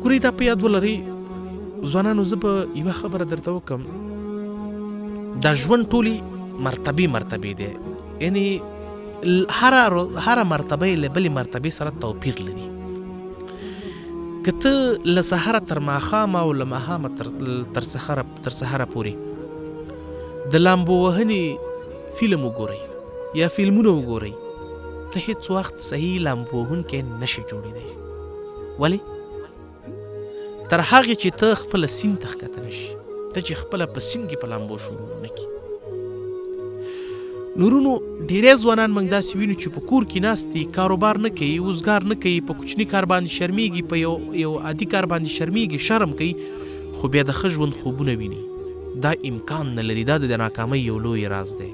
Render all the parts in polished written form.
ګورئ دا په یاد ولرئ ځوانانو، زه به یوه خبره درته وکړم. دا ژوند ټولې مرتبې دی، یعنې هره مرتبه یې له بلې مرتبې سره توپیر لري. که ته له سهاره تر ماښامه او له ماښامه تر سهاره پورې د لامبو وهنې فلم وګورئ یا فلمونه وګورئ، ته هیڅ وخت صحیح لامبو وهونکی نشي جوړېدی. ولې؟ تر هغې چې ته خپله سیند ته ښکته نه شي، ته چې خپله په سیند کې په لامبو شروع نه کړي. نورونو ډېری ځوانان موږ داسې وینو چې په کور کې ناست دي، کاروبار نه کوي، روزګار نه کوي، په کوچني کار باندې شرمېږي، په یو عادي کار باندې شرمېږي، شرم کوي، خو بیا د ښه ژوند خوبونه ویني. دا امکان نه لري. دا د ناکامۍ یو لوی راز دی.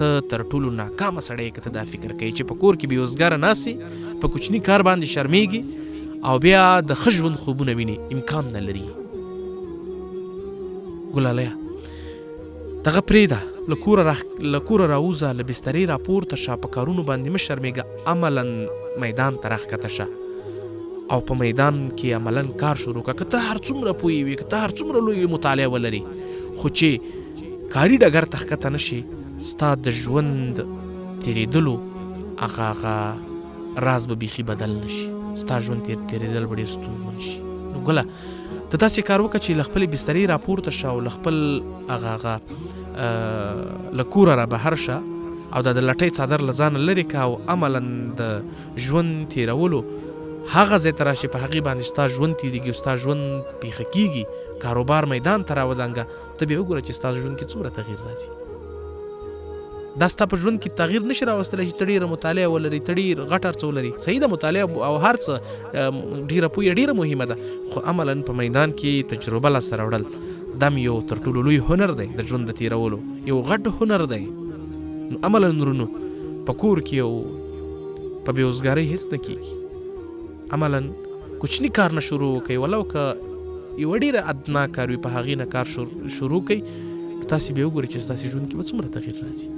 ته تر ټولو ناکامه سړی که ته دا فکر کوي چې په کور کې بېوزګاره ناست یې، په کوچني کار باندې شرمېږي او بیا د ښه ژوند خوبونه ویني، امکان نه لري. ګلالیه دغه پرېږده، له کوره راوځه، له بسترې راپورته شه، په کارونو باندې مه شرمېږه، عملا میدان ته راښکته شه او په میدان کې عملا کار شروع کړه. که ته هر څومره پوه وي، که ته هر څومره لوی مطالعه ولري، خو چې کاري ډګر ته ښکته نه شي، ستا د ژوند تېرېدلو هغه راز به بیخي بدل نه شي. ستا ژوند تېرېدل به ډېر ستونزمن شي. نو ګله ته داسې کار وکړه چې له خپلې بسترې راپورته شه او له خپل هغه له کوره را بهر شه او د لټۍ څادر له ځانه لرې کړه او عملا د ژوند تېرولو هغه ځای ته راشي، په هغې باندې ستا ژوند تېرېږي او ستا ژوند پیښه کېږي. کاروبار میدان ته راودانګه، ته بیا وګوره چې ستا ژوند کې څومره تغییر راځي. دا ستا په ژوند کې تغییر نشي راوستلی چې ته ډېره مطالعه ولري، ته ډېر غټ هر څه ولري. صحیح ده، مطالعه او هر څه ډېره پوهه ډېره مهمه ده، خو عملا په میدان کې تجربه لاسته راوړل دا یو تر ټولو لوی هنر دی د ژوند د تېرولو، یو غټ هنر دی. نو عملا نورونو په کور کې او په بېوزګارۍ هېڅ نه کېږي. عملا کوچني کار نه شروع وکړئ، ولو که یوه ډېره ادنا کار وي، په هغې نه کار شروع کړئ، تاسې بیا وګورئ چې ستاسې ژوند کې به څومره تغییر راځي.